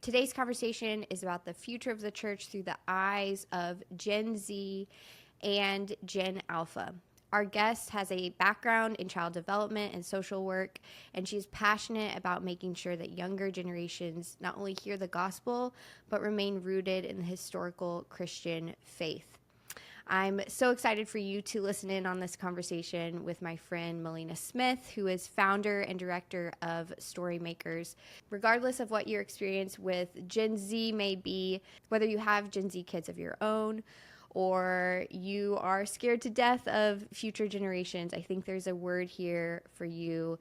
Today's conversation is about the future of the church through the eyes of Gen Z and Gen Alpha. Our guest has a background in child development and social work, and she's passionate about making sure that younger generations not only hear the gospel, but remain rooted in the historical Christian faith. I'm so excited for you to listen in on this conversation with my friend Melina Smith, who is founder and director of Storymakers. Regardless of what your experience with Gen Z may be, whether you have Gen Z kids of your own or you are scared to death of future generations, I think there's a word here for you,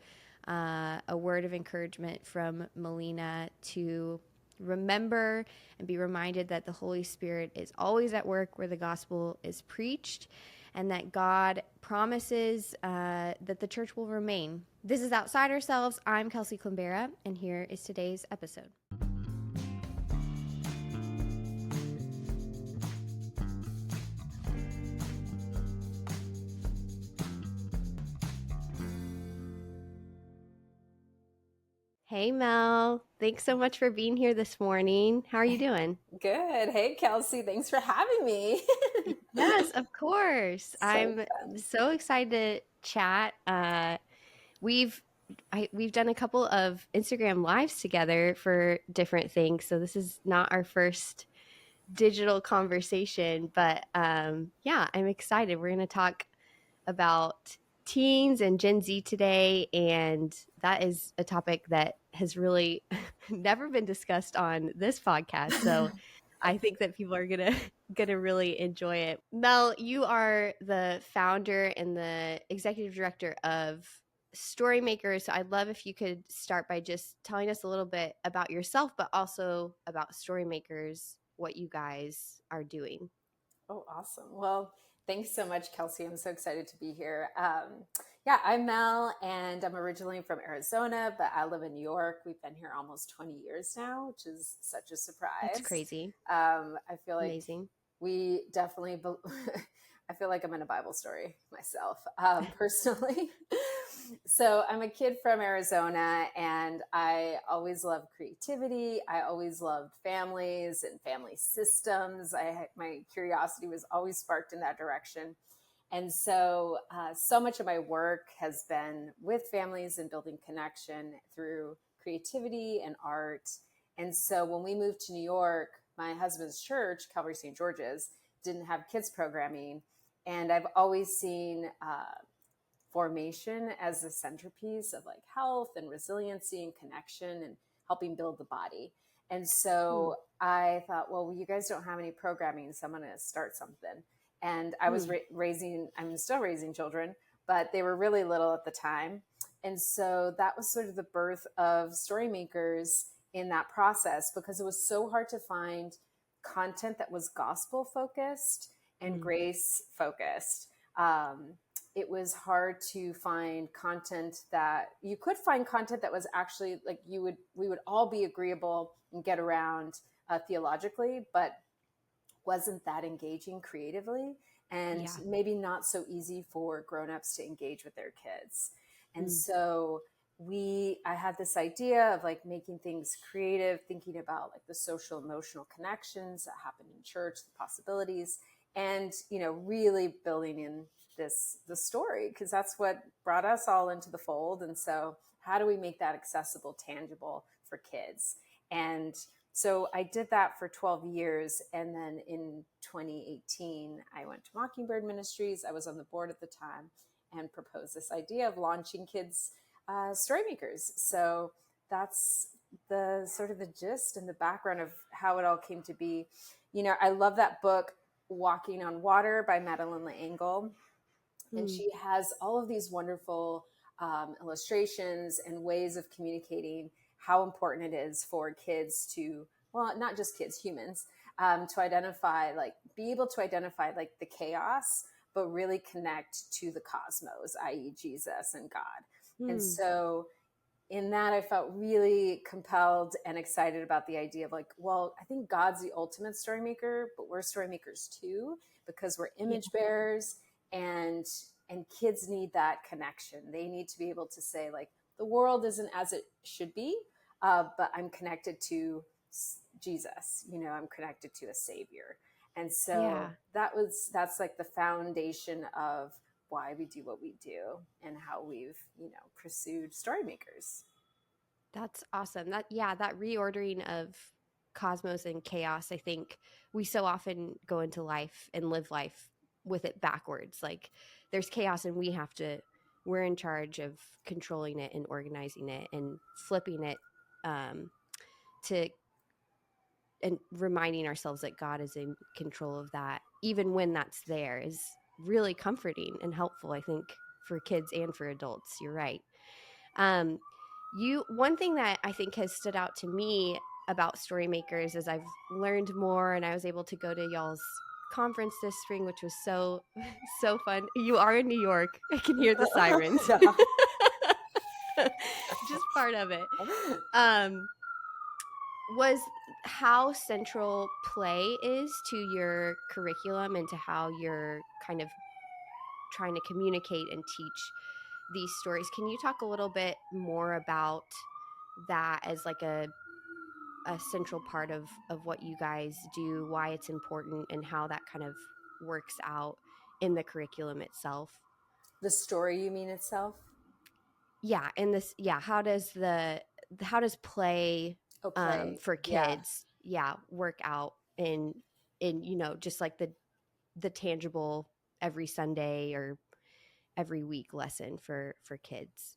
a word of encouragement from Melina to remember and be reminded that the Holy Spirit is always at work where the gospel is preached, and that God promises that the church will remain. This is Outside Ourselves. I'm Kelsi Climbera, and here is today's episode. Hey, Mel. Thanks so much for being here this morning. How are you doing? Good. Hey, Kelsi. Thanks for having me. Yes, of course. So I'm fun. so excited to chat. We've we've done a couple of Instagram lives together for different things, so this is not our first digital conversation, but yeah, I'm excited. We're going to talk about teens and Gen Z today, and that is a topic that has really never been discussed on this podcast. So I think that people are gonna really enjoy it. Mel, you are the founder and the executive director of Storymakers. So I'd love if you could start by just telling us a little bit about yourself, but also about Storymakers, what you guys are doing. Oh, awesome. Well, thanks so much, Kelsi. I'm so excited to be here. Yeah, I'm Mel, and I'm originally from Arizona, but I live in New York. We've been here almost 20 years now, which is such a That's surprise. crazy. I feel like Amazing. we definitely I feel like I'm in a Bible story myself, personally. So I'm a kid from Arizona, and I always loved creativity. I always loved families and family systems. My curiosity was always sparked in that direction. And so, so much of my work has been with families and building connection through creativity and art. And so when we moved to New York, my husband's church, Calvary St. George's, didn't have kids programming. And I've always seen formation as the centerpiece of like health and resiliency and connection and helping build the body. And Hmm. so I thought, well, you guys don't have any programming, so I'm going to start something. And I was Hmm. I'm still raising children, but they were really little at the time. And so that was sort of the birth of Storymakers in that process, because it was so hard to find content that was gospel focused and Hmm. grace focused. It was hard to find content that you could find content that was actually like we would all be agreeable and get around theologically, but wasn't that engaging creatively, and Yeah. maybe not so easy for grown-ups to engage with their kids. And Hmm. so I had this idea of like making things creative, thinking about like the social emotional connections that happen in church, the possibilities, and really building in the story, because that's what brought us all into the fold. And so how do we make that accessible, tangible for kids? And so I did that for 12 years. And then in 2018, I went to Mockingbird Ministries. I was on the board at the time and proposed this idea of launching kids Storymakers. So that's the sort of the gist and the background of how it all came to be. I love that book, Walking on Water by Madeline L'Engle. And Hmm. she has all of these wonderful illustrations and ways of communicating how important it is for kids to, well, not just kids, humans, to identify, like, be able to identify like the chaos, but really connect to the cosmos, i.e., Jesus and God. And Hmm. so in that, I felt really compelled and excited about the idea of like, well, I think God's the ultimate story maker, but we're story makers too, because we're Yeah. image bearers, and kids need that connection. They need to be able to say like, the world isn't as it should be, but I'm connected to Jesus, I'm connected to a savior. And so Yeah. that's like the foundation of why we do what we do and how we've, pursued Storymakers. That's awesome. That reordering of cosmos and chaos, I think we so often go into life and live life with it backwards. Like there's chaos and we're in charge of controlling it and organizing it and flipping it um, to and reminding ourselves that God is in control of that, even when that's there, is really comforting and helpful, I think, for kids and for adults. You're right. Um, one thing that I think has stood out to me about Storymakers as I've learned more, and I was able to go to y'all's conference this spring, which was so so fun. You are in New York. I can hear the sirens. Yeah. Just part of it. Was how central play is to your curriculum and to how you're kind of trying to communicate and teach these stories. Can you talk a little bit more about that as like a central part of what you guys do, why it's important, and how that kind of works out in the curriculum itself? The story, you mean itself? Yeah, and this, yeah, how does play Oh, play. for Yeah. kids, yeah, work out in just like the tangible every Sunday or every week lesson for kids?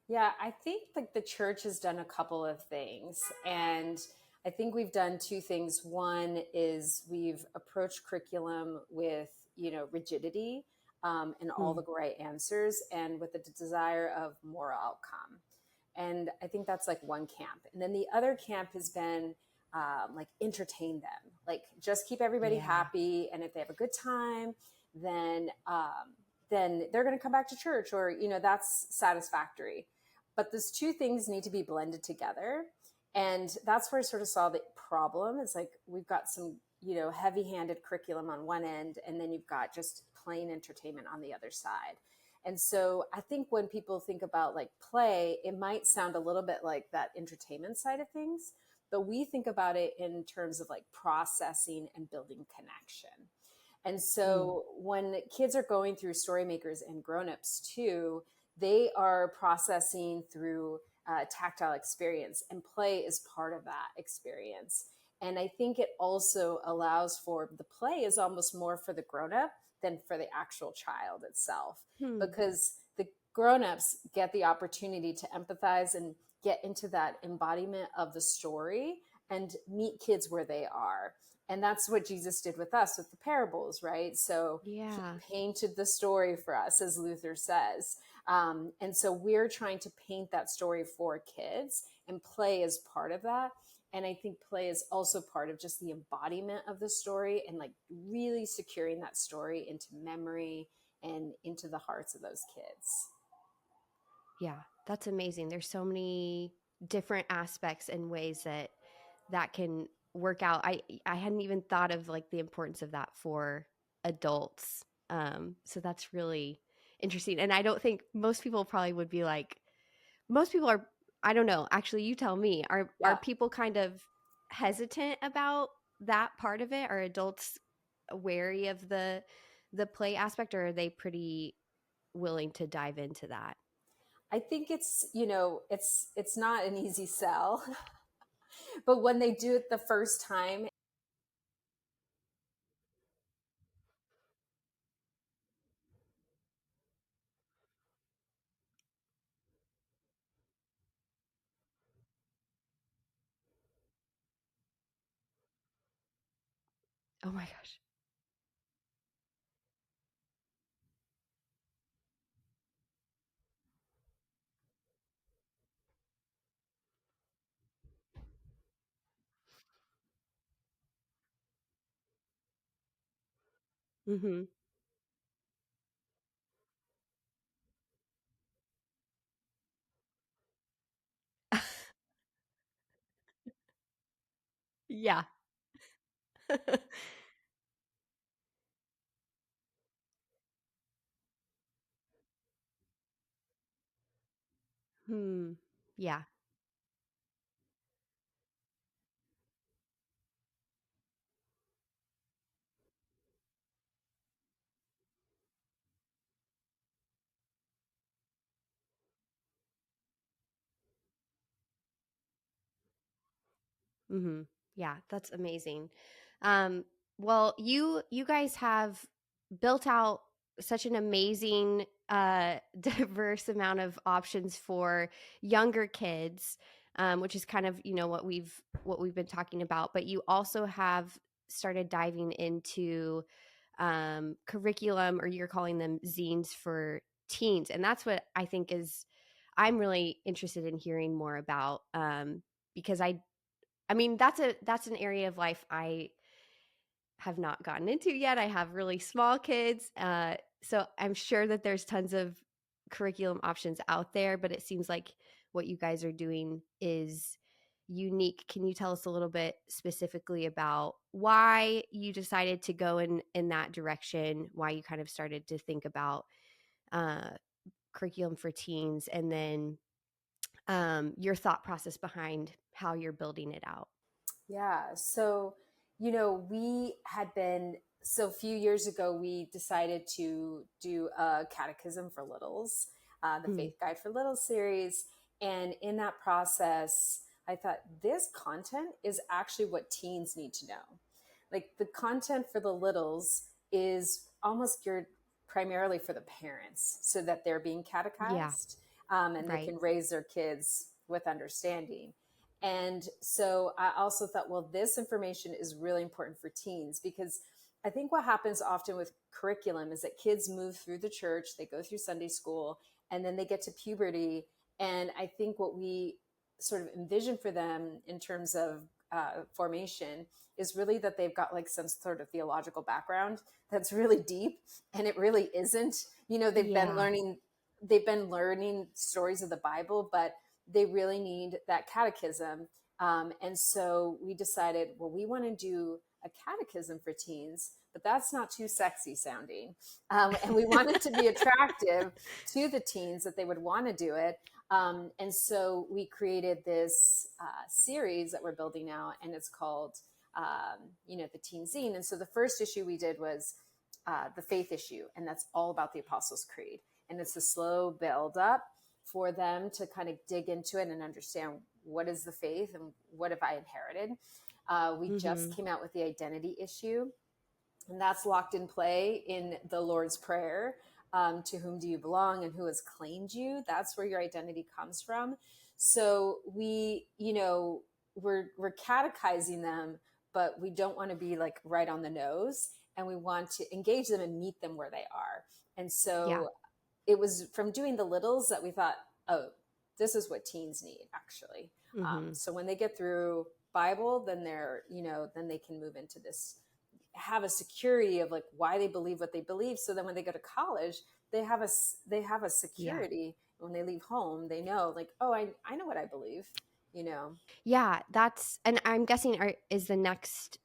Yeah, I think like the church has done a couple of things. And I think we've done two things. One is we've approached curriculum with, rigidity, and all Hmm. the right answers and with the desire of moral outcome. And I think that's like one camp. And then the other camp has been like entertain them, like just keep everybody Yeah. happy. And if they have a good time, then then they're going to come back to church, or that's satisfactory. But those two things need to be blended together, and that's where I sort of saw the problem. It's like we've got some heavy-handed curriculum on one end, and then you've got just plain entertainment on the other side. And so I think when people think about like play, it might sound a little bit like that entertainment side of things, but we think about it in terms of like processing and building connection. And Hmm. so when kids are going through Storymakers, and grown-ups too, they are processing through tactile experience, and play is part of that experience. And I think it also allows for the play is almost more for the grown-up than for the actual child itself, Hmm. because the grown-ups get the opportunity to empathize and get into that embodiment of the story and meet kids where they are. And that's what Jesus did with us with the parables, right? So he Yeah. painted the story for us, as Luther says. And so we're trying to paint that story for kids, and play is part of that. And I think play is also part of just the embodiment of the story, and like really securing that story into memory and into the hearts of those kids. Yeah, that's amazing. There's so many different aspects and ways that can work out. I hadn't even thought of like the importance of that for adults. So that's really interesting. And I don't think most people probably would be like, most people are, I don't know, actually you tell me, are Yeah. people kind of hesitant about that part of it? Are adults wary of the play aspect, or are they pretty willing to dive into that? I think it's not an easy sell, but when they do it the first time. Oh my gosh. Mhm. Yeah. Hmm. Yeah. Mm-hmm. Yeah, that's amazing. Um, well, you guys have built out such an amazing, diverse amount of options for younger kids, which is kind of what we've been talking about. But you also have started diving into curriculum, or you're calling them zines for teens, and that's what I think is I'm really interested in hearing more about, because I mean, that's an area of life I have not gotten into yet. I have really small kids, so I'm sure that there's tons of curriculum options out there, but it seems like what you guys are doing is unique. Can you tell us a little bit specifically about why you decided to go in that direction, why you kind of started to think about uh, curriculum for teens, and then your thought process behind how you're building it out? Yeah. So, we had been, so a few years ago, we decided to do a catechism for littles, the Mm, Faith Guide for Littles series. And in that process, I thought this content is actually what teens need to know. Like the content for the littles is almost geared primarily for the parents so that they're being yeah, catechized, and they right. can raise their kids with understanding. And so I also thought, well, this information is really important for teens because I think what happens often with curriculum is that kids move through the church, they go through Sunday school, and then they get to puberty. And I think what we sort of envision for them in terms of formation is really that they've got like some sort of theological background that's really deep, and it really isn't. Yeah, They've been learning stories of the Bible, but they really need that catechism. And so we decided, well, we want to do a catechism for teens, but that's not too sexy sounding. And we want it to be attractive to the teens that they would want to do it. And so we created this series that we're building out, and it's called, the Teen Zine. And so the first issue we did was the faith issue, and that's all about the Apostles' Creed. And it's a slow build up for them to kind of dig into it and understand what is the faith and what have I inherited. We just mhm, came out with the identity issue, and that's locked in play in the Lord's Prayer. To whom do you belong and who has claimed you? That's where your identity comes from. So we're catechizing them, but we don't want to be like right on the nose, and we want to engage them and meet them where they are. And yeah, so it was from doing the littles that we thought, oh, this is what teens need actually. mhm, So when they get through Bible, then then they can move into this, have a security of like why they believe what they believe. So then when they go to college, they have a yeah. security. When they leave home, they know like, oh, I know what I believe, you know. Yeah, that's and I'm guessing is the next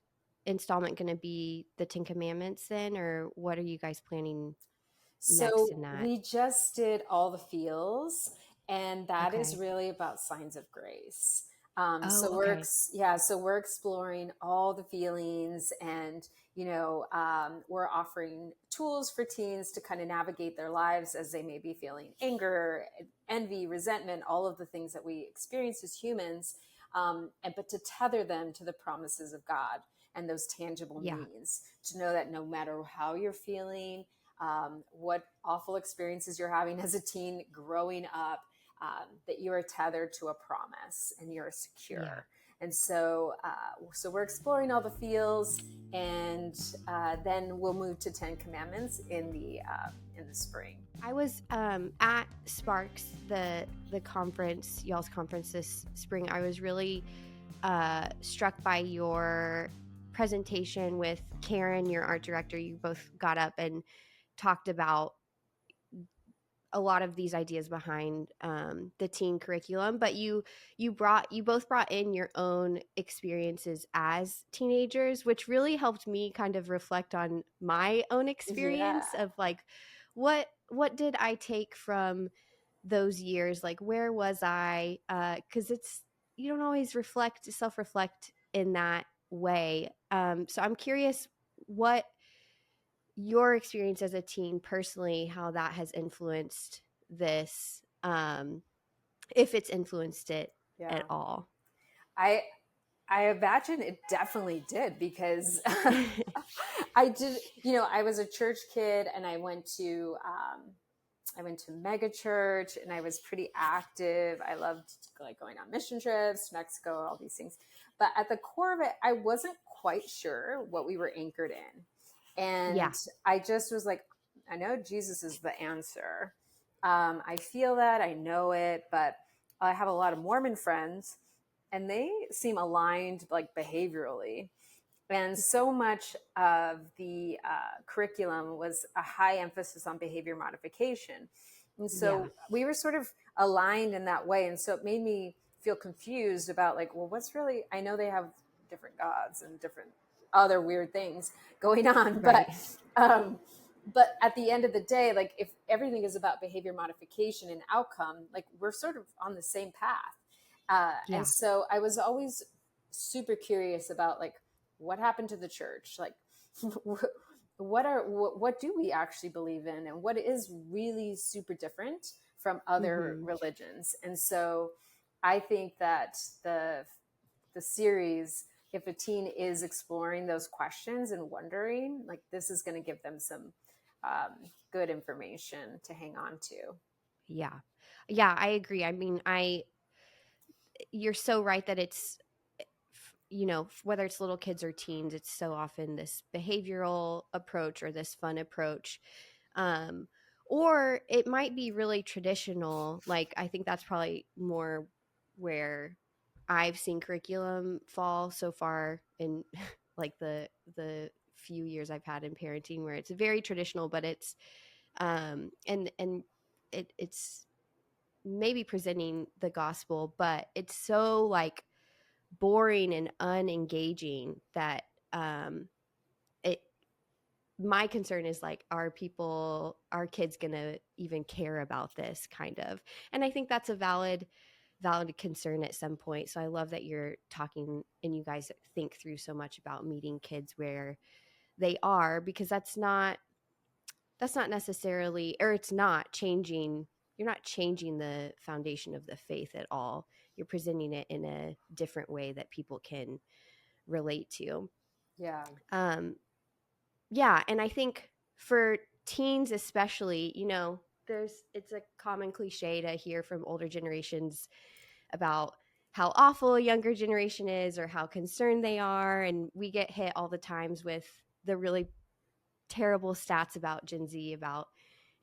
installment gonna be the Ten Commandments then, or what are you guys planning next So in that? we just did all the feels, and that is Okay. really about signs of grace. Oh, okay. So we're exploring all the feelings, and we're offering tools for teens to kind of navigate their lives as they may be feeling anger, envy, resentment, all of the things that we experience as humans, but to tether them to the promises of God and those tangible Yeah, means, to know that no matter how you're feeling, what awful experiences you're having as a teen growing up, that you are tethered to a promise and you're yeah. secure. And so we're exploring all the feels, and then we'll move to 10 Commandments in the spring. I was at Sparks, the conference, y'all's conference this spring. I was really struck by your presentation with Karen, your art director. You both got up and talked about a lot of these ideas behind the teen curriculum, but you both brought in your own experiences as teenagers, which really helped me kind of reflect on my own Yeah, experience of like what did I take from those years, like where was I, because it's you don't always self-reflect in that way. So I'm curious what your experience as a teen personally, how that has influenced this, if it's influenced it yeah. at all. I I imagine it definitely did, because I did, I was a church kid, and I went to mega church, and I was pretty active. I loved like going on mission trips to Mexico, all these things. But at the core of it, I wasn't quite sure what we were anchored in. Yeah. And I just was like, I know Jesus is the answer. I feel that, I know it, but I have a lot of Mormon friends, and they seem aligned like behaviorally. And so much of the curriculum was a high emphasis on behavior modification. And Yeah. so we were sort of aligned in that way. And so it made me feel confused about like, well, what's really, I know they have different gods and different other weird things going on, Right. um, but at the end of the day, like if everything is about behavior modification and outcome, like we're sort of on the same path. And Yeah. so I was always super curious about like, what happened to the church? Like, what do we actually believe in, and what is really super different from other Hmm. religions? And so, I think that the series, if a teen is exploring those questions and wondering, like this is going to give them some good information to hang on to. Yeah. Yeah, I agree. I mean, you're so right that it's, whether it's little kids or teens, it's so often this behavioral approach or this fun approach. Um, or it might be really traditional. Like, I think that's probably more where I've seen curriculum fall so far in like the few years I've had in parenting, where it's very traditional, but it's and it's maybe presenting the gospel, but it's so like boring and unengaging that it my concern is like, are kids gonna even care about this kind of? And I think that's a valid concern at some point. So I love that you're talking and you guys think through so much about meeting kids where they are, because that's not necessarily, or it's not changing, you're not changing the foundation of the faith at all. You're presenting it in a different way that people can relate to. Yeah. um yeah, and I think for teens especially, it's a common cliche to hear from older generations about how awful a younger generation is or how concerned they are, and we get hit all the times with the really terrible stats about Gen Z, about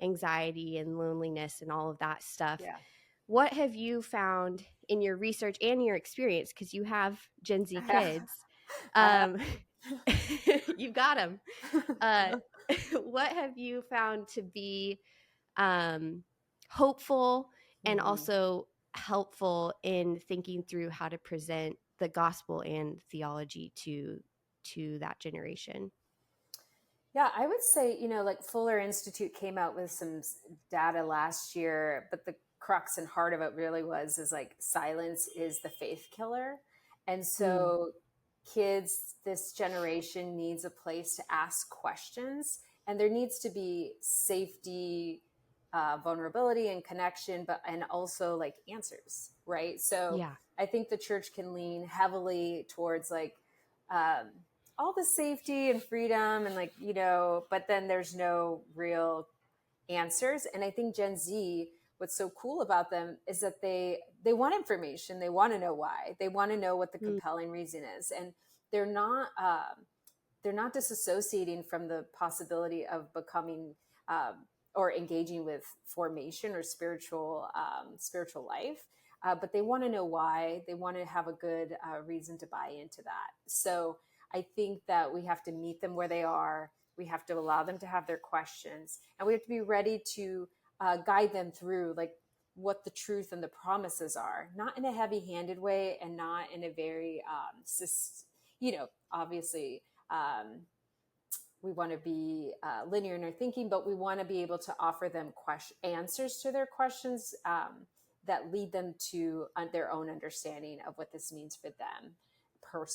anxiety and loneliness and all of that stuff. Yeah. What have you found in your research and your experience, because you have Gen Z kids? I um, you've got them. uh, what have you found to be hopeful and Mhm. also helpful in thinking through how to present the gospel and theology to that generation? Yeah, I would say, like Fuller Institute came out with some data last year, but the crux and heart of it really is like silence is the faith killer. And Mm, so kids, this generation needs a place to ask questions, and there needs to be safety, vulnerability and connection, and also like answers, right? So yeah. I think the church can lean heavily towards like, um, all the safety and freedom and like, but then there's no real answers. And I think Gen Z, what's so cool about them is that they want information. They want to know why. They want to know what the Mm, compelling reason is. And they're not they're not disassociating from the possibility of becoming or engaging with formation or spiritual life. But they want to know why. They want to have a good reason to buy into that. So I think that we have to meet them where they are. We have to allow them to have their questions, and we have to be ready to guide them through like what the truth and the promises are, not in a heavy-handed way, and not in a very obviously um, we want to be linear in our thinking, but we want to be able to offer them answers to their questions that lead them to their own understanding of what this means for them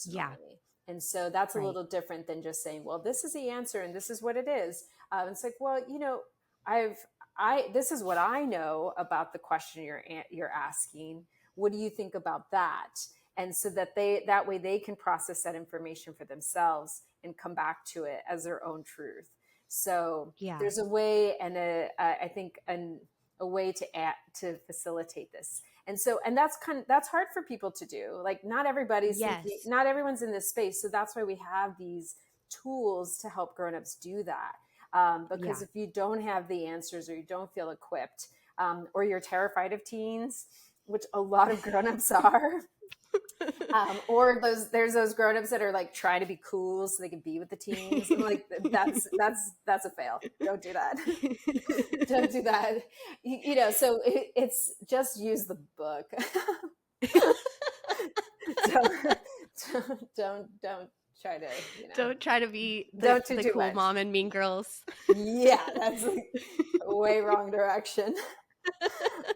yeah. personally. And so that's a Right. little different than just saying, well, this is the answer and this is what it is. It's like, well, I've, this is what I know about the question you're asking. What do you think about that? And so that that way they can process that information for themselves and come back to it as their own truth. So Yeah. there's a way, and I think a way to facilitate this. And so, and that's hard for people to do. Like Yes. not everyone's in this space. So that's why we have these tools to help grown-ups do that. Because Yeah. if you don't have the answers, or you don't feel equipped, or you're terrified of teens, which a lot of grown-ups are, or there's those grown-ups that are like trying to be cool so they can be with the teens. I'm like, that's a fail. Don't do that. Don't do that. So it's just use the book. don't, don't try to, Don't try to be don't do the too cool much. mom in Mean Girls. Yeah, that's like way wrong direction.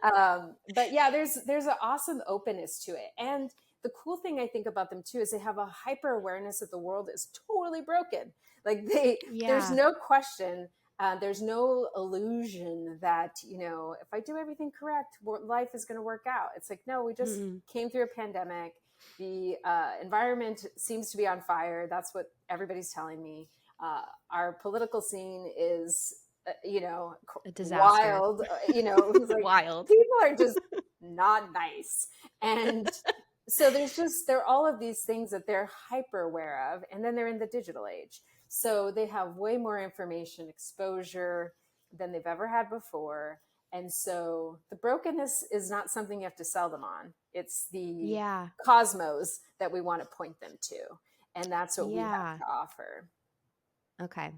But yeah, there's an awesome openness to it. And the cool thing I think about them too is they have a hyper awareness that the world is totally broken. Like there's Yeah. no question, there's no illusion that, if I do everything correct, life is going to work out. It's like, no, we just Mm. came through a pandemic. The environment seems to be on fire. That's what everybody's telling me. Our political scene is A disaster. wild. It's like Wild. people are just not nice. And so there are all of these things that they're hyper aware of, and then they're in the digital age, so they have way more information exposure than they've ever had before. And so the brokenness is not something you have to sell them on. It's the Yeah. cosmos that we want to point them to, and that's what we have Yeah. to offer. Okay.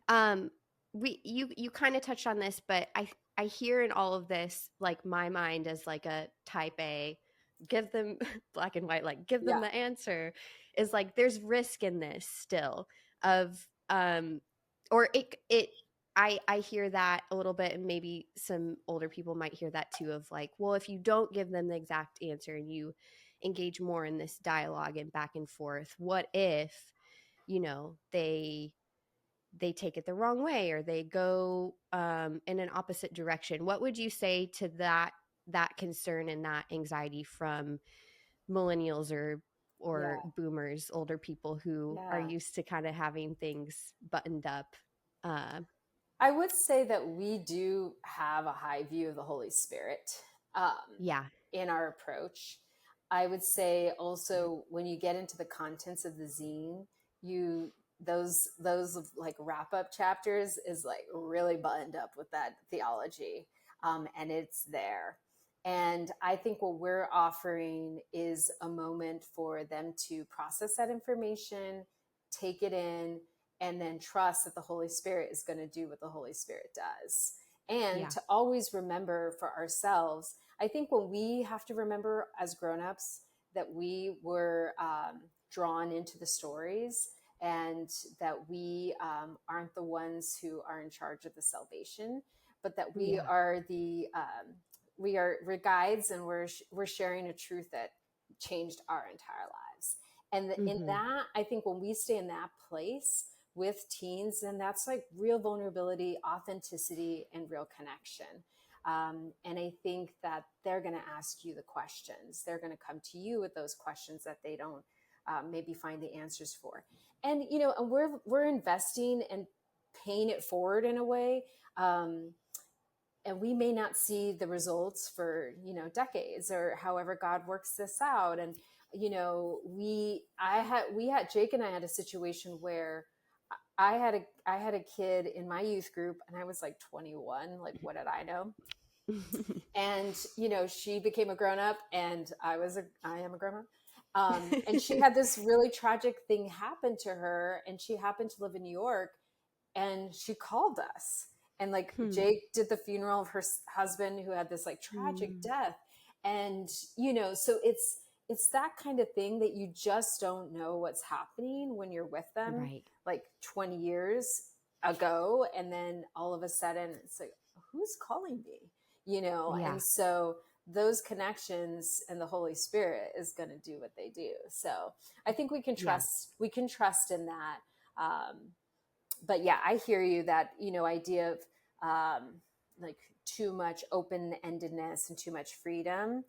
Um, you kind of touched on this, but I hear in all of this, like, my mind as like a type A, give them black and white, like give them Yeah, the answer, is like there's risk in this still of or it I hear that a little bit, and maybe some older people might hear that too, of like, well, if you don't give them the exact answer and you engage more in this dialogue and back and forth, what if, they take it the wrong way, or they go in an opposite direction? What would you say to that concern and that anxiety from millennials or yeah, boomers, older people who are yeah. used to kind of having things buttoned up? uh, I would say that we do have a high view of the Holy Spirit, yeah. in our approach. I would say also when you get into the contents of the zine, you those like wrap up chapters is like really buttoned up with that theology, and it's there. And I think what we're offering is a moment for them to process that information, take it in, and then trust that the Holy Spirit is going to do what the Holy Spirit does. And Yeah. to always remember for ourselves, I think when we have to remember as grown-ups that we were drawn into the stories, and that we aren't the ones who are in charge of the salvation, but that Yeah. we're guides, and we're sharing a truth that changed our entire lives. And in Hmm. that, I think when we stay in that place with teens, then that's like real vulnerability, authenticity, and real connection. And I think that they're going to ask you the questions. They're going to come to you with those questions that they don't maybe find the answers for. And and we're investing and paying it forward in a way. And we may not see the results for decades, or however God works this out. And we had Jake and I had a situation where I had a kid in my youth group, and I was like 21. Like, what did I know? And she became a grown up, and I am a grown up. And she had this really tragic thing happen to her, and she happened to live in New York, and she called us. And like Hmm. Jake did the funeral of her husband, who had this like tragic Hmm. death. And so it's that kind of thing that you just don't know what's happening when you're with them, Right. like 20 years ago, and then all of a sudden it's like, who's calling me? Yeah. And so those connections and the Holy Spirit is going to do what they do. So I think Yeah. we can trust in that. But yeah, I hear you, that idea of like too much open-endedness and too much freedom.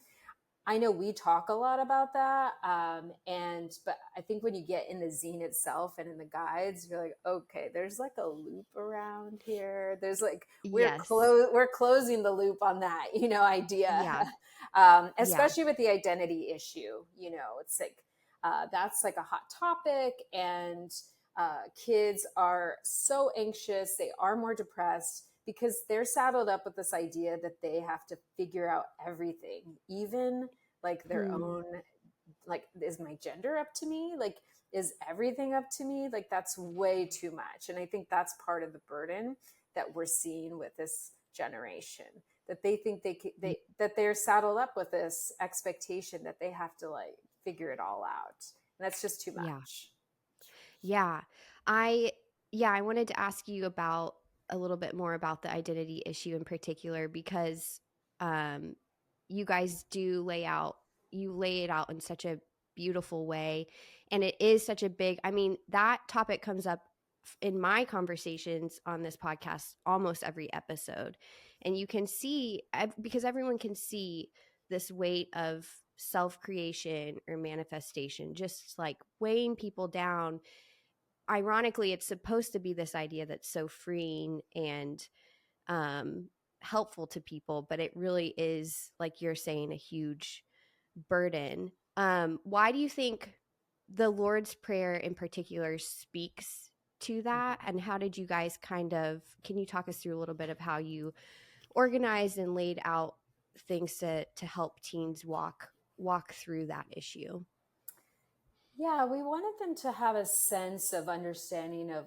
I know we talk a lot about that, but I think when you get in the zine itself and in the guides, you're like, okay, there's like a loop around here. There's like Yes. we're closing the loop on that, idea, Yeah. Yeah. especially with the identity issue. It's like that's like a hot topic, and kids are so anxious. They are more depressed because they're saddled up with this idea that they have to figure out everything, even like their Hmm. own, like, is my gender up to me? Like, is everything up to me? Like, that's way too much. And I think that's part of the burden that we're seeing with this generation, that they think that they're saddled up with this expectation that they have to like figure it all out. And that's just too Yeah. much. Yeah. I I wanted to ask you about a little bit more about the identity issue in particular because um you guys do lay it out in such a beautiful way, and it is such a big, I mean, that topic comes up in my conversations on this podcast almost every episode. And you can see, because everyone can see this weight of self creation or manifestation just like weighing people down. Ironically, it's supposed to be this idea that's so freeing and um, helpful to people, but it really is, like you're saying, a huge burden. Why do you think the Lord's Prayer in particular speaks to that? And how did you guys can you talk us through a little bit of how you organized and laid out things to help teens walk through that issue? Yeah, we wanted them to have a sense of understanding of,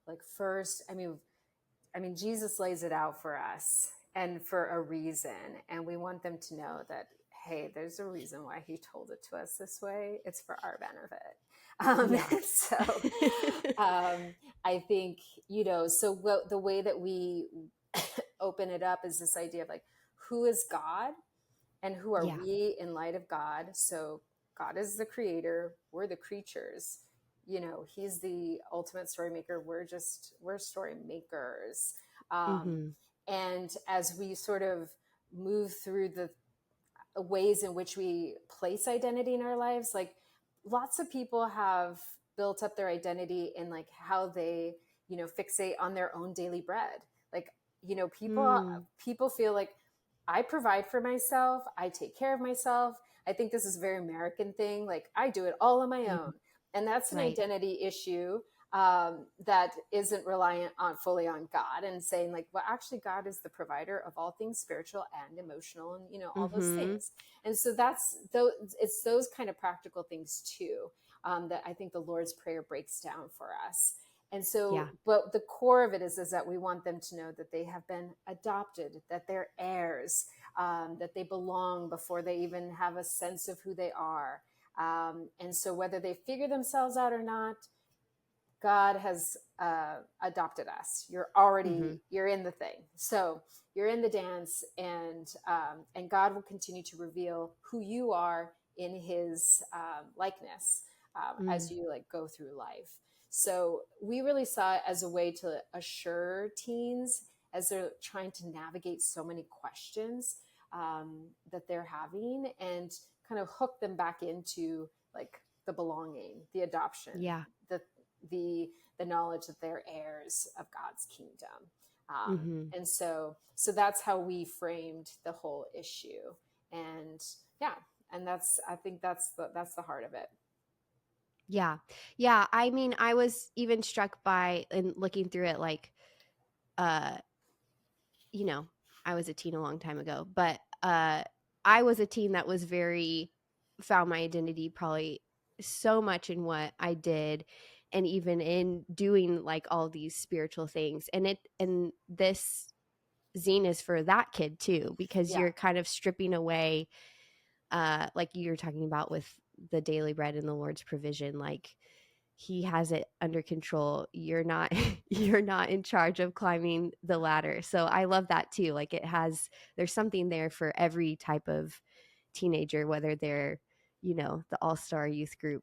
like, first, I mean, Jesus lays it out for us and for a reason. And we want them to know that, hey, there's a reason why he told it to us this way. It's for our benefit. Yeah. So I think, so the way that we open it up is this idea of like, who is God and who are Yeah. we in light of God? So God is the creator, we're the creatures. He's the ultimate story maker. We're story makers. Um, Mhm. and as we sort of move through the ways in which we place identity in our lives, like, lots of people have built up their identity in like how they, fixate on their own daily bread. Like, Mm. people feel like, I provide for myself, I take care of myself. I think this is a very American thing. Like, I do it all on my Mhm. own. And that's an Right. identity issue, that isn't reliant on fully on God, and saying like, well, actually, God is the provider of all things spiritual and emotional, and all those Mhm. things. And so that's those, it's those kind of practical things too, that I think the Lord's Prayer breaks down for us. And so, Yeah. but the core of it is that we want them to know that they have been adopted, that they're heirs, that they belong before they even have a sense of who they are. And so, whether they figure themselves out or not, God has adopted us. Mhm. You're in the thing. So you're in the dance, and God will continue to reveal who you are in His likeness, as Mm. you like go through life. So we really saw it as a way to assure teens as they're trying to navigate so many questions, that they're having, and kind of hook them back into like the belonging, the adoption, Yeah. the the the knowledge that they're heirs of God's kingdom. Mhm. And so that's how we framed the whole issue. And yeah, and that's, I think that's the heart of it. Yeah. Yeah, I mean, I was even struck by in looking through it like uh you know, I was a teen a long time ago, but I was a teen that was very found my identity probably so much in what I did and even in doing like all these spiritual things. And this zine is for that kid too, because Yeah. you're kind of stripping away like you're talking about with the daily bread and the Lord's provision, like he has it under control. You're not you're not in charge of climbing the ladder. So I love that too. Like there's something there for every type of teenager, whether they're, the all-star youth group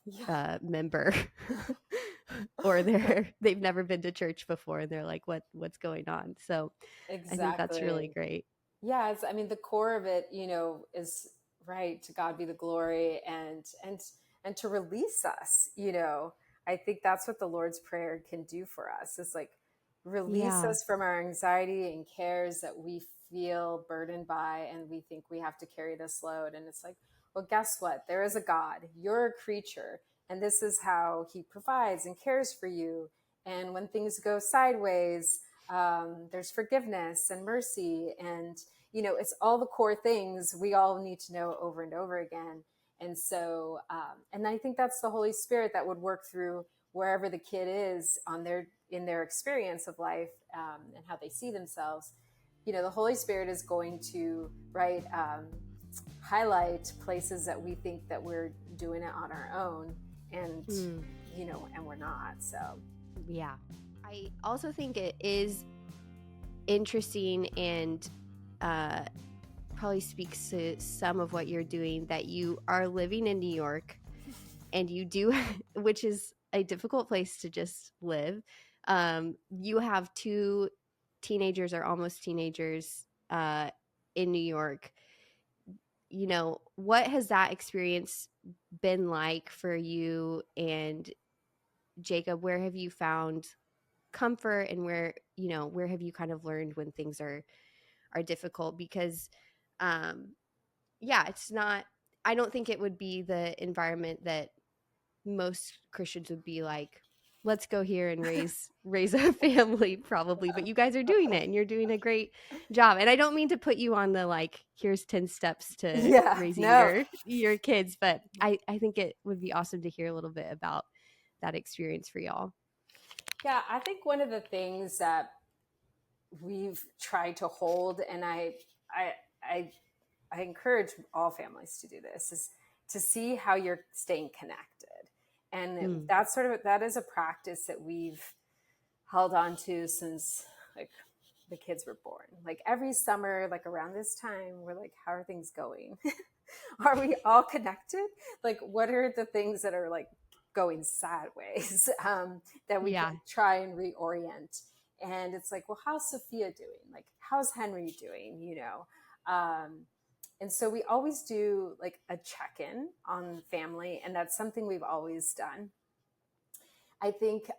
Yeah. member or they've never been to church before and they're like, what's going on? So I think that's really Exactly. great. Yeah, I mean, the core of it, is right, to God be the glory, and to release us, I think that's what the Lord's Prayer can do for us, is like release Yeah. us from our anxiety and cares that we feel burdened by, and we think we have to carry this load. And it's like, well, guess what? There is a God. You're a creature, and this is how he provides and cares for you. And when things go sideways, there's forgiveness and mercy. And, it's all the core things we all need to know over and over again. And so, and I think that's the Holy Spirit that would work through wherever the kid is in their experience of life, and how they see themselves. The Holy Spirit is going to, right, highlight places that we think that we're doing it on our own, and Mm, and we're not. So yeah. I also think it is interesting and uh, probably speaks to some of what you're doing, that you are living in New York and you do, which is a difficult place to just live. You have two teenagers or almost teenagers in New York. What has that experience been like for you and Jacob? Where have you found comfort, and where have you kind of learned when things are difficult? Because yeah, it's not, I don't think it would be the environment that most Christians would be like, let's go here and raise a family, probably. But you guys are doing it, and you're doing a great job. And I don't mean to put you on the like, here's 10 steps to yeah, raising no, your kids, but I think it would be awesome to hear a little bit about that experience for y'all. yeah. I think one of the things that we've tried to hold, and I, I I encourage all families to do this, is to see how you're staying connected. And Mm, that is a practice that we've held on to since like the kids were born. Like every summer, like around this time, we're like, how are things going? Are we all connected? Like, what are the things that are like going sideways, that we can yeah. try and reorient? And it's like, well, how's Sophia doing? Like, how's Henry doing? And so we always do like a check-in on family, and that's something we've always done. I think,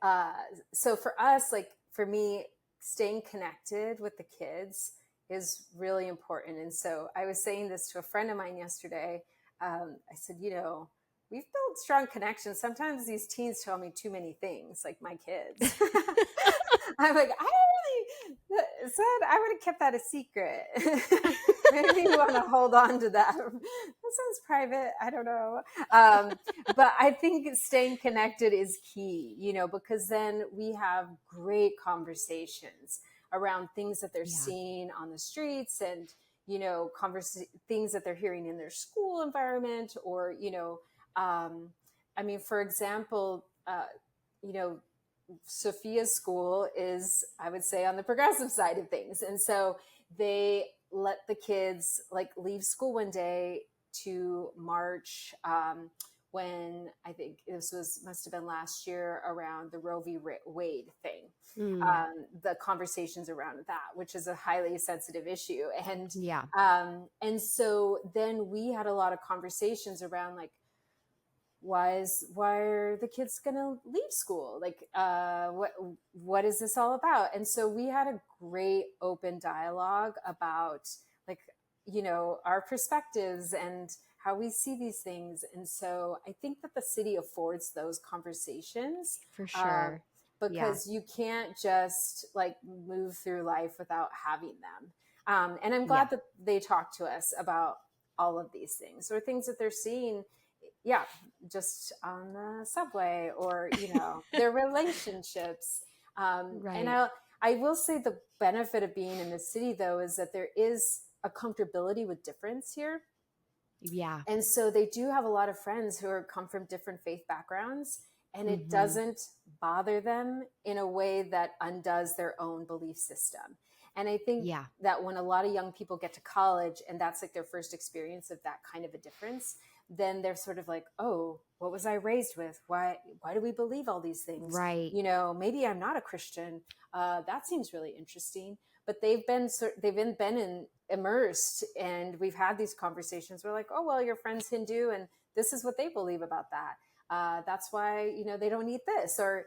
so for us, like for me, staying connected with the kids is really important. And so I was saying this to a friend of mine yesterday. I said, we've built strong connections. Sometimes these teens tell me too many things, like my kids. I'm like, I really said I would have kept that a secret. Maybe you want to hold on to that. That sounds private. I don't know. But I think staying connected is key, because then we have great conversations around things that they're Yeah. seeing on the streets, and, things that they're hearing in their school environment, or, I mean, for example, you know, Sophia's school is, I would say, on the progressive side of things. And so they let the kids like leave school one day to march, when I think must have been last year, around the Roe v. Wade thing. Mm, The conversations around that, which is a highly sensitive issue. yeah. And so then we had a lot of conversations around like, why are the kids gonna leave school, like what is this all about? And so we had a great open dialogue about like our perspectives and how we see these things. And so I think that the city affords those conversations, For um, sure. Yeah. because you can't just like move through life without having them. And I'm Yeah. glad that they talk to us about all of these things, or things that they're seeing, yeah, just on the subway, or their relationships. And Right. I will say the benefit of being in the city, though, is that there is a comfortability with difference here. Yeah. And so they do have a lot of friends who come from different faith backgrounds, and it Mm-hmm. doesn't bother them in a way that undoes their own belief system. And I think Yeah. that when a lot of young people get to college and that's like their first experience of that kind of a difference, then they're sort of like, oh, what was I raised with? Why do we believe all these things? Right. Maybe I'm not a Christian. That seems really interesting. but immersed, and we've had these conversations. We're like, oh, well, your friend's Hindu and this is what they believe about that. That's why, they don't eat this, or,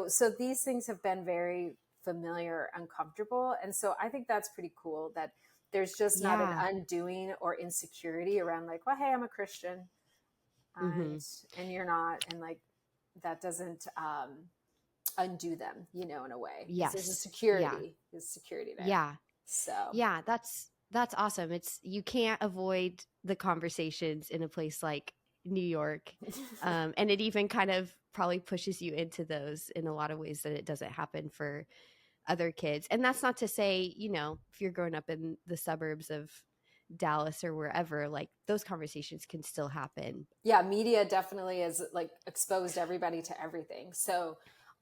so these things have been very familiar and comfortable. And so I think that's pretty cool that there's just not an Yeah. undoing or insecurity around like, well, hey, I'm a Christian, Mm-hmm. and you're not. And like, that doesn't, undo them, in a way, because there's a Yes. Yeah. security there. Yeah. So Yeah. That's awesome. It's you can't avoid the conversations in a place like New York. And it even kind of probably pushes you into those in a lot of ways that it doesn't happen for other kids. And that's not to say, if you're growing up in the suburbs of Dallas or wherever, like those conversations can still happen. yeah, media definitely has like exposed everybody to everything.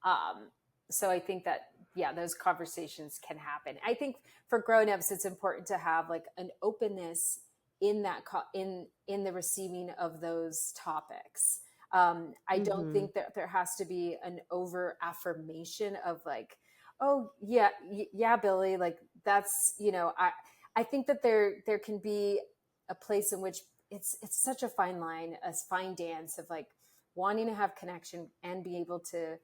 Um, so I think that, yeah, those conversations can happen. I think for grown-ups, it's important to have like an openness in that in the receiving of those topics. I don't Mm-hmm. think that there has to be an over affirmation of like, oh yeah, yeah, Billy, like that's, I think that there can be a place in which it's such a fine line, a fine dance of like wanting to have connection and be able to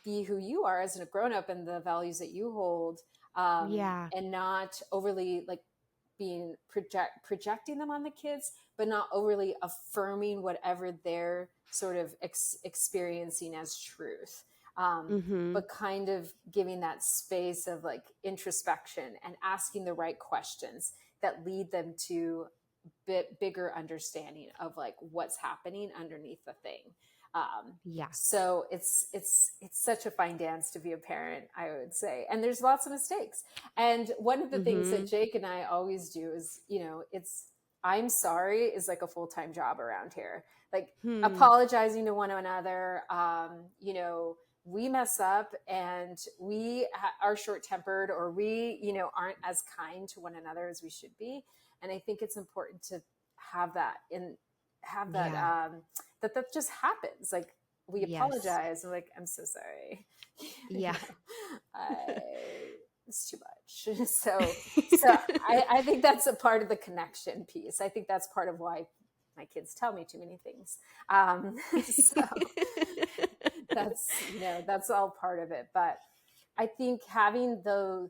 be who you are as a grown up and the values that you hold, Yeah. and not overly like being projecting them on the kids, but not overly affirming whatever they're sort of experiencing as truth. Mm-hmm. But kind of giving that space of like introspection and asking the right questions that lead them to bit bigger understanding of like what's happening underneath the thing. Yeah. So it's such a fine dance to be a parent, I would say, and there's lots of mistakes. And one of the things Mm-hmm. that Jake and I always do is, it's I'm sorry is like a full-time job around here, like Hmm. apologizing to one another. We mess up and we are short-tempered, or we aren't as kind to one another as we should be. And I think it's important to have that in have that Yeah. that just happens. Like we Yes. apologize and like, I'm so sorry. Yeah. I it's too much. So I think that's a part of the connection piece. I think that's part of why my kids tell me too many things. So that's all part of it. But I think having the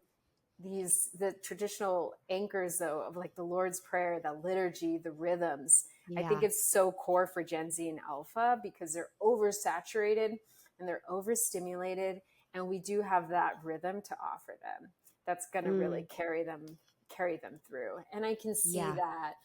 traditional anchors though of like the Lord's Prayer, the liturgy, the rhythms, I think Yeah. it's so core for Gen Z and Alpha because they're oversaturated and they're overstimulated, and we do have that rhythm to offer them that's going to really Mm. carry them through. And I can see Yeah. that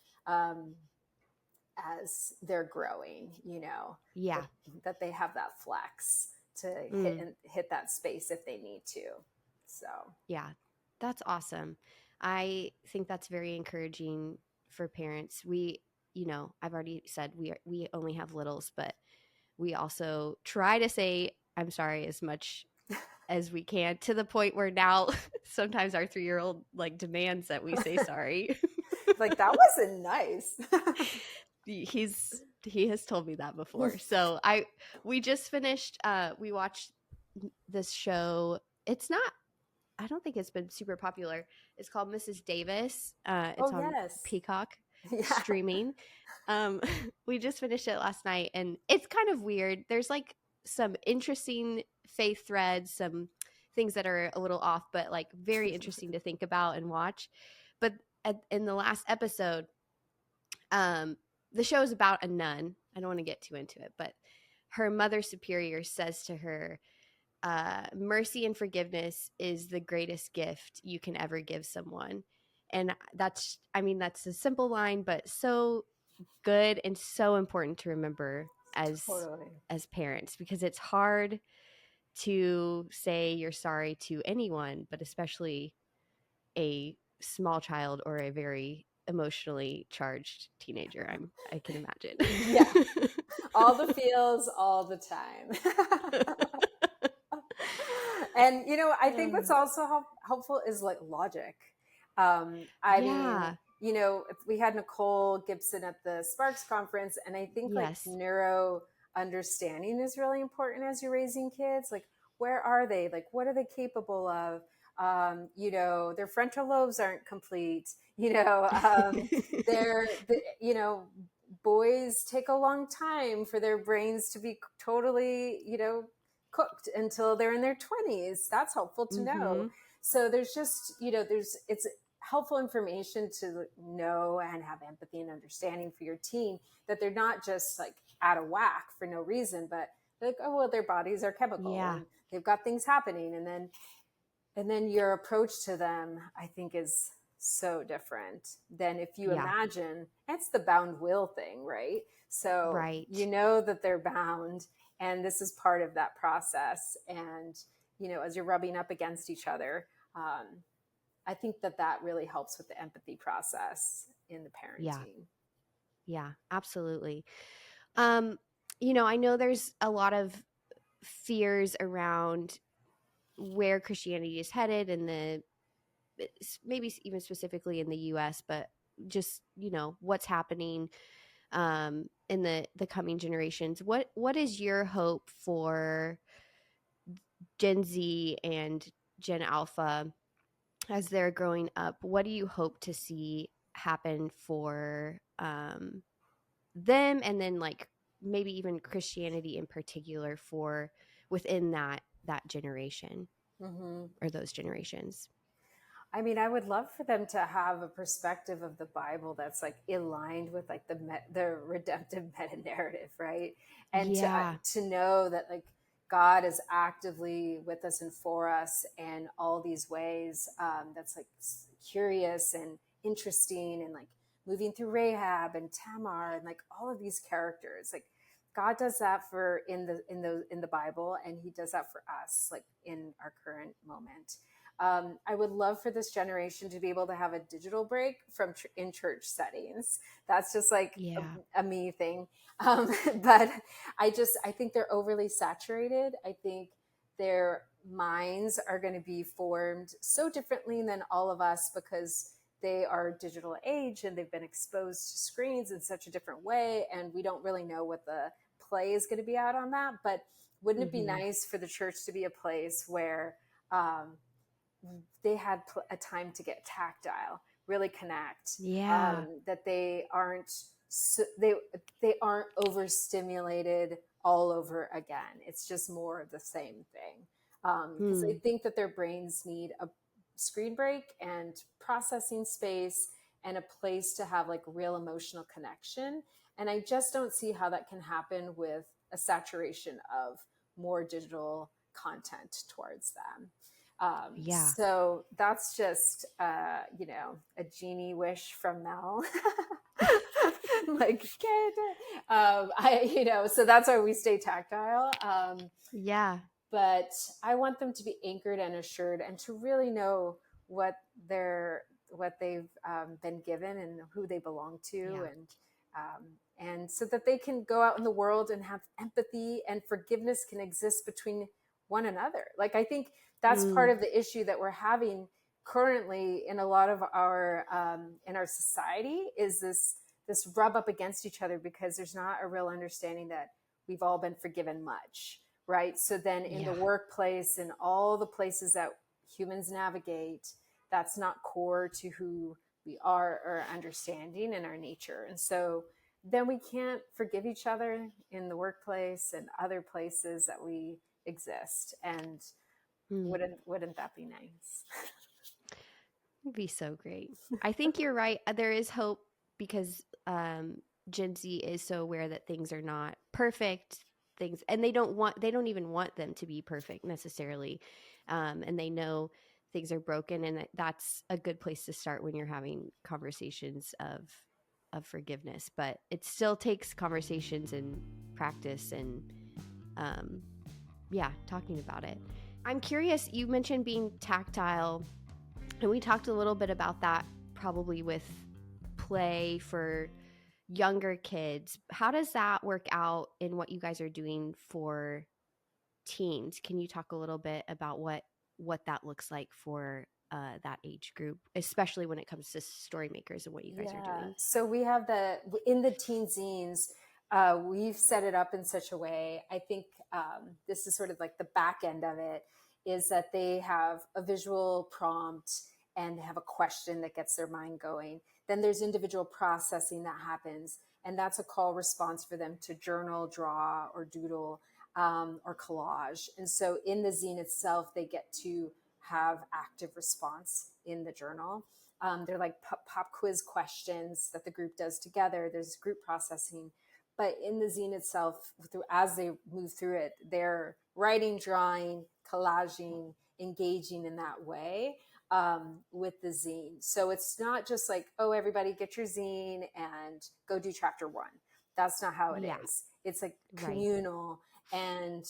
as they're growing, that, Yeah. that they have that flex to Mm. hit that space if they need to. So Yeah. That's awesome. I think that's very encouraging for parents. I've already said we only have littles, but we also try to say I'm sorry as much as we can, to the point where now sometimes our 3-year-old like demands that we say sorry. like, that wasn't nice. He has told me that before. So we just finished we watched this show. It's not, I don't think it's been super popular. It's called Mrs. Davis. It's Oh on yes. Peacock Yeah. streaming. Um, we just finished it last night, and it's kind of weird. There's like some interesting faith threads, some things that are a little off, but like very interesting to think about and watch. But in the last episode, um, the show is about a nun. I don't want to get too into it, but her mother superior says to her, mercy and forgiveness is the greatest gift you can ever give someone. And that's a simple line, but so good and so important to remember Totally. as parents, because it's hard to say you're sorry to anyone, but especially a small child or a very emotionally charged teenager. I can Yeah. imagine. All the feels all the time. And I think what's also helpful is like logic. I mean, Yeah. we had Nicole Gibson at the Sparks conference, and I think like Yes. neuro understanding is really important as you're raising kids. Like, where are they? Like, what are they capable of? Their frontal lobes aren't complete. Boys take a long time for their brains to be totally, cooked until they're in their 20s. That's helpful to know. Mm-hmm. So there's just, it's helpful information to know and have empathy and understanding for your teen, that they're not just like out of whack for no reason, but like, oh, well, their bodies are chemical Yeah. and they've got things happening. And then your approach to them, I think, is so different than if you Yeah. imagine it's the bound will thing, right? So you Right. know that they're bound, and this is part of that process. And, as you're rubbing up against each other, I think that really helps with the empathy process in the Yeah. parenting. Yeah, absolutely. Um, I know there's a lot of fears around where Christianity is headed and maybe even specifically in the US, but just, what's happening in the coming generations. What is your hope for Gen Z and Gen Alpha as they're growing up? What do you hope to see happen for them, and then like maybe even Christianity in particular for within that generation Mm-hmm. or those generations? I mean, I would love for them to have a perspective of the Bible that's like aligned with like the redemptive meta narrative, right? And Yeah. to know that like God is actively with us and for us in all these ways. That's like curious and interesting, and like moving through Rahab and Tamar and like all of these characters. Like God does that for in the Bible, and He does that for us, like in our current moment. I would love for this generation to be able to have a digital break from in church settings. That's just like Yeah. a me thing. But I think they're overly saturated. I think their minds are going to be formed so differently than all of us, because they are digital age and they've been exposed to screens in such a different way. And we don't really know what the play is going to be out on that. But wouldn't it be Mm-hmm. nice for the church to be a place where, they had a time to get tactile, really connect, Yeah. that they aren't overstimulated all over again. It's just more of the same thing, because I Hmm. think that their brains need a screen break and processing space and a place to have like real emotional connection. And I just don't see how that can happen with a saturation of more digital content towards them. Yeah. So that's just, a genie wish from Mel. Like, so that's why we stay tactile. Yeah. But I want them to be anchored and assured, and to really know what they've been given and who they belong to, Yeah. and so that they can go out in the world and have empathy and forgiveness can exist between one another. Like, I think that's part Mm. of the issue that we're having currently in a lot of our in our society, is this rub up against each other, because there's not a real understanding that we've all been forgiven much, right? So then in the Yeah. workplace and all the places that humans navigate, that's not core to who we are, or understanding and our nature. And so then we can't forgive each other in the workplace and other places that we exist. And Mm. wouldn't that be nice? It'd be so great. I think you're right. There is hope because Gen Z is so aware that things are not perfect things, and they don't even want them to be perfect necessarily. And they know things are broken, and that's a good place to start when you're having conversations of forgiveness. But it still takes conversations and practice and um, yeah, talking about it. I'm curious. You mentioned being tactile, and we talked a little bit about that probably with play for younger kids. How does that work out in what you guys are doing for teens? Can you talk a little bit about what that looks like for that age group, especially when it comes to story makers and what you guys are Yeah. doing? So we have in the teen zines, we've set it up in such a way. I think this is sort of like the back end of it, is that they have a visual prompt and they have a question that gets their mind going. Then there's individual processing that happens. And that's a call response for them to journal, draw, or doodle, or collage. And so in the zine itself, they get to have active response in the journal. They're like pop quiz questions that the group does together. There's group processing. But in the zine itself, as they move through it, they're writing, drawing, collaging, engaging in that way with the zine. So it's not just like, oh, everybody get your zine and go do chapter one. That's not how it Yeah. is. It's like Right. communal and,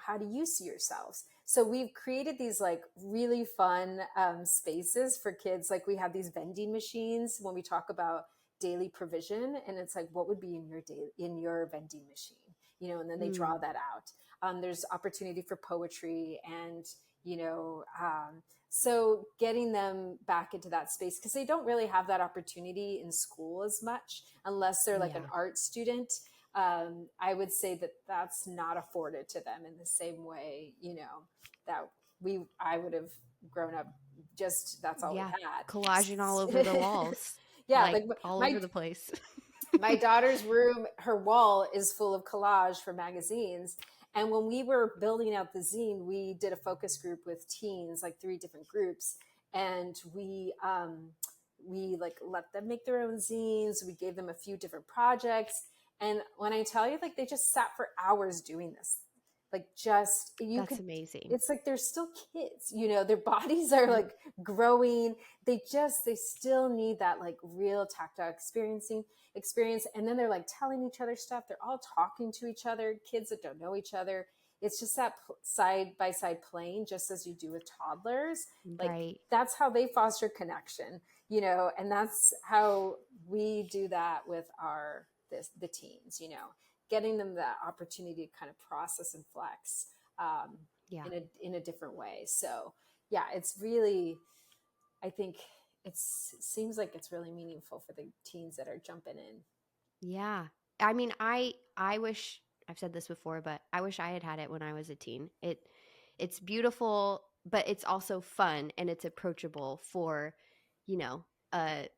how do you see yourselves? So we've created these like really fun spaces for kids. Like we have these vending machines when we talk about daily provision, and it's like, what would be in your vending machine, and then they draw that out. There's opportunity for poetry and, so getting them back into that space, because they don't really have that opportunity in school as much unless they're like an Yeah. art student. I would say that that's not afforded to them in the same way, that I would have grown up. Just that's all we Yeah. Collaging all over the had. walls, Yeah, like like all my over the place. my daughter's room, her wall is full of collage for magazines. And when we were building out the zine, we did a focus group with teens, like 3 different groups, and we like let them make their own zines. We gave them a few different projects, and when I tell you, like they just sat for hours doing this, like just you That's could. amazing. It's like they're still kids, their bodies are like growing. They still need that like real tactile experience, and then they're like telling each other stuff. They're all talking to each other, kids that don't know each other. It's just that side by side playing, just as you do with toddlers. Like Right. that's how they foster connection, and that's how we do that with the teens, getting them that opportunity to kind of process and flex Yeah. in a different way. So yeah, it's really, I think it seems like it's really meaningful for the teens that are jumping in. Yeah. I mean, I wish I've said this before, but I wish I had had it when I was a teen. It's beautiful, but it's also fun and it's approachable for, you know, a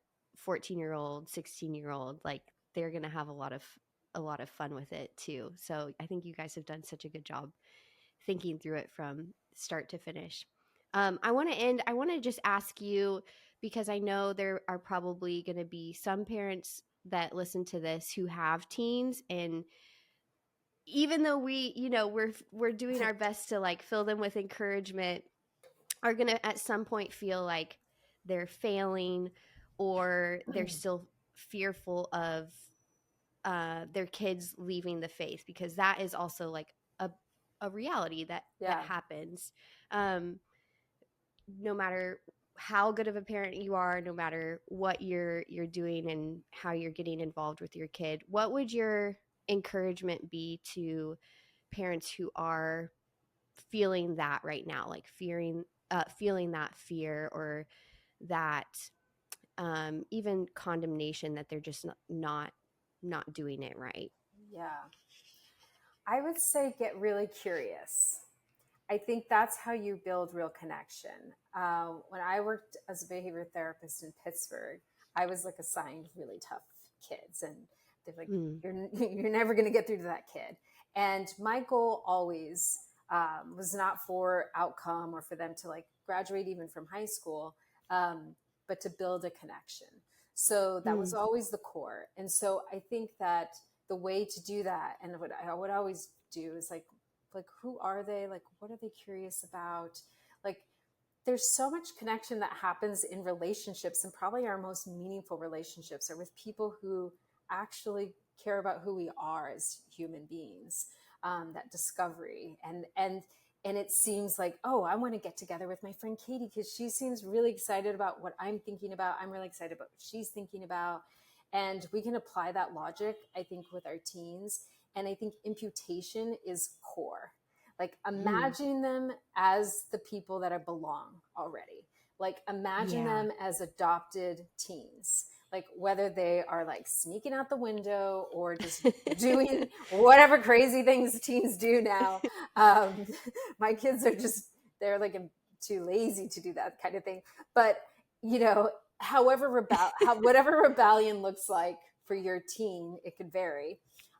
14-year-old, 16-year-old. Like they're going to have a lot of fun with it too. So, I think you guys have done such a good job thinking through it from start to finish. I want to just ask you, because I know there are probably going to be some parents that listen to this who have teens, and even though we're doing our best to like fill them with encouragement, are going to at some point feel like they're failing, or they're still fearful of their kids leaving the faith, because that is also like a reality that Yeah. happens. No matter how good of a parent you are, no matter what you're doing and how you're getting involved with your kid, what would your encouragement be to parents who are feeling that right now, like feeling that fear, or that even condemnation that they're just not doing it right? Yeah. I would say get really curious. I think that's how you build real connection. When I worked as a behavior therapist in Pittsburgh, I was like assigned really tough kids, and they're like, Mm. you're never going to get through to that kid. And my goal always was not for outcome or for them to like graduate even from high school, but to build a connection. So that was Mm. always the core. And so I think that the way to do that, and what I would always do is like who are they, like what are they curious about, like there's so much connection that happens in relationships, and probably our most meaningful relationships are with people who actually care about who we are as human beings. That discovery, and it seems like, oh, I want to get together with my friend Katie because she seems really excited about what I'm thinking about. I'm really excited about what she's thinking about. And we can apply that logic, I think, with our teens. And I think imputation is core. Like Mm. imagine them as the people that belong already. Like imagine Yeah. them as adopted teens. like whether they are like sneaking out the window or just doing whatever crazy things teens do now. Um, my kids are just, they're like too lazy to do that kind of thing. But, whatever rebellion looks like for your teen, it could vary.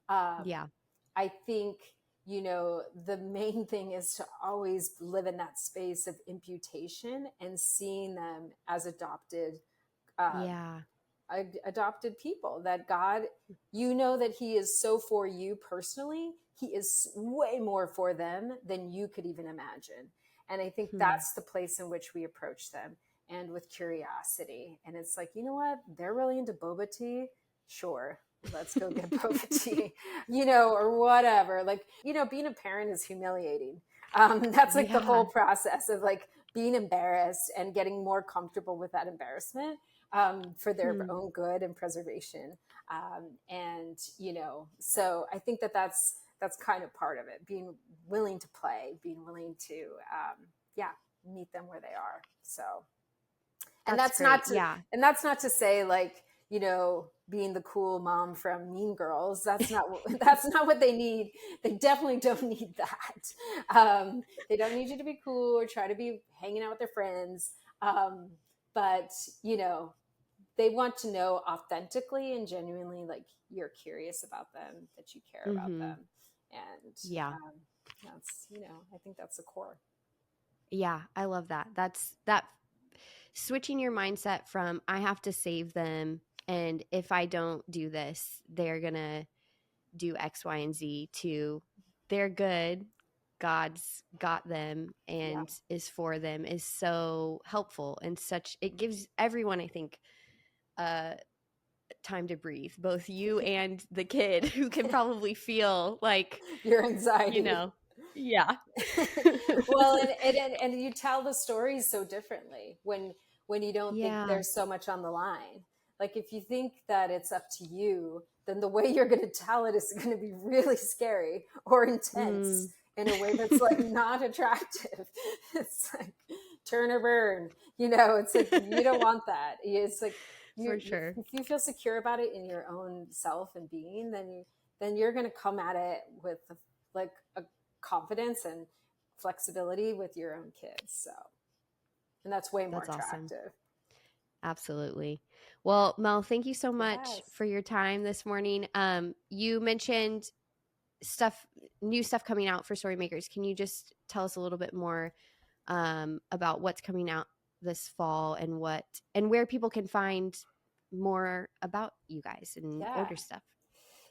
Yeah. I think, the main thing is to always live in that space of imputation and seeing them as uh, Yeah. adopted people, that God, that he is so for you personally. He is way more for them than you could even imagine. And I think Hmm. that's the place in which we approach them, and with curiosity. And it's like, you know what? They're really into boba tea. Sure. Let's go get boba tea, or whatever. Like, being a parent is humiliating. That's like the whole Yeah. process of like being embarrassed and getting more comfortable with that embarrassment, for their Hmm. own good and preservation. And so I think that's kind of part of it, being willing to play, being willing to, yeah, meet them where they are. So, and That's that's great. not to, Yeah. and that's not to say like, being the cool mom from Mean Girls. That's not that's not what they need. They definitely don't need that. They don't need you to be cool or try to be hanging out with their friends. But they want to know authentically and genuinely, like, you're curious about them, that you care about Hmm. them. And Yeah. that's, I think that's the core. Yeah. I love that. That's that switching your mindset from I have to save them, and if I don't do this, they're going to do X, Y, and Z, to they're good. God's got them Yeah. and is for them is so helpful, and it gives everyone, I think, uh, time to breathe, both you and the kid who can probably feel like, Your you anxiety. know, yeah. Well, and you tell the stories so differently when you don't think Yeah. there's so much on the line. Like, if you think that it's up to you, then the way you're going to tell it is going to be really scary or intense Mm. in a way that's like not attractive. It's like turn or burn. It's like you don't want that. It's like For sure. if you feel secure about it in your own self and being, then you're going to come at it with like a confidence and flexibility with your own kids. So, and that's way more That's awesome. attractive. Absolutely. Well, Mel, thank you so much Yes. for your time this morning. You mentioned stuff, new stuff coming out for Storymakers. Can you just tell us a little bit more about what's coming out this fall, and where people can find more about you guys and Yeah. order stuff?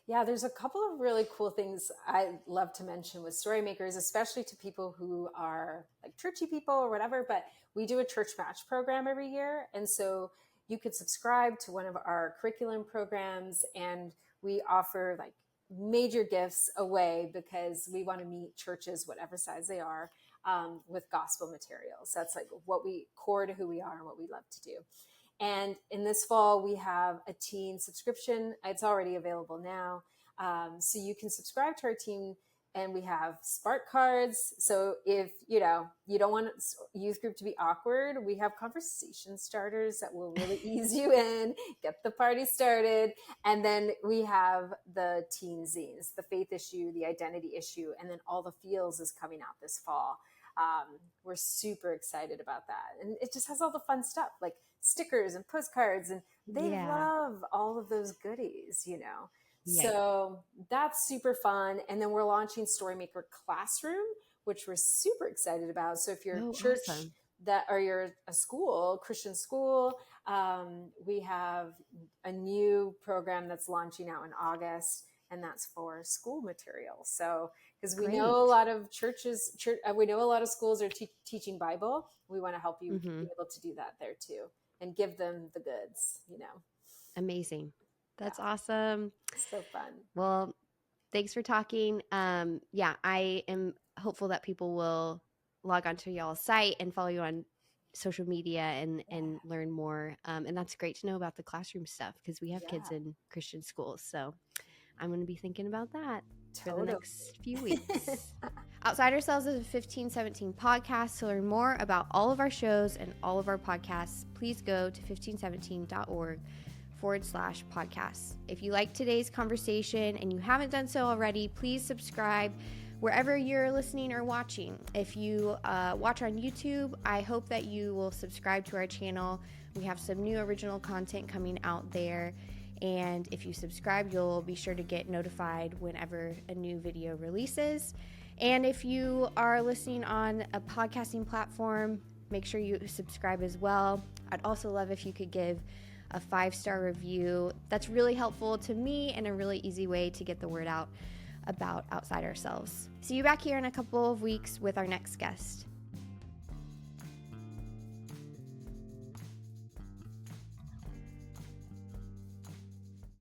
Yeah, there's a couple of really cool things I love to mention with Storymakers, especially to people who are like churchy people or whatever. But we do a church match program every year. And so you could subscribe to one of our curriculum programs, and we offer like major gifts away because we want to meet churches, whatever size they are, with gospel materials. That's like what we core to who we are and what we love to do. And in this fall, we have a teen subscription. It's already available now. So you can subscribe to our teen, and we have Spark cards. So if you don't want youth group to be awkward, we have conversation starters that will really ease you in, get the party started. And then we have the teen zines, the faith issue, the identity issue, and then all the feels is coming out this fall. We're super excited about that. And it just has all the fun stuff like stickers and postcards, and they Yeah. love all of those goodies. Yeah. So that's super fun. And then we're launching Storymaker Classroom, which we're super excited about. So if you're a Oh, church awesome. or you're a school, Christian school, we have a new program that's launching out in August, and that's for school material. So because we know a Great. lot of we know a lot of schools are teaching Bible. We want to help you Mm-hmm. be able to do that there too, and give them the goods. Amazing. That's Yeah, awesome. so fun. Well, thanks for talking. Yeah, I am hopeful that people will log onto y'all's site and follow you on social media and Yeah, learn more. And that's great to know about the classroom stuff, because we have kids yeah, in Christian schools. So I'm going to be thinking about that for the totally. next few weeks. Outside Ourselves is a 1517 podcast. To learn more about all of our shows and all of our podcasts, please go to 1517.org podcast. If you like today's conversation and you haven't done so already, please subscribe wherever you're listening or watching. If you watch on YouTube, I hope that you will subscribe to our channel. We have some new original content coming out there. And if you subscribe, you'll be sure to get notified whenever a new video releases. And if you are listening on a podcasting platform, make sure you subscribe as well. I'd also love if you could give a 5-star review. That's really helpful to me and a really easy way to get the word out about Outside Ourselves. See you back here in a couple of weeks with our next guest.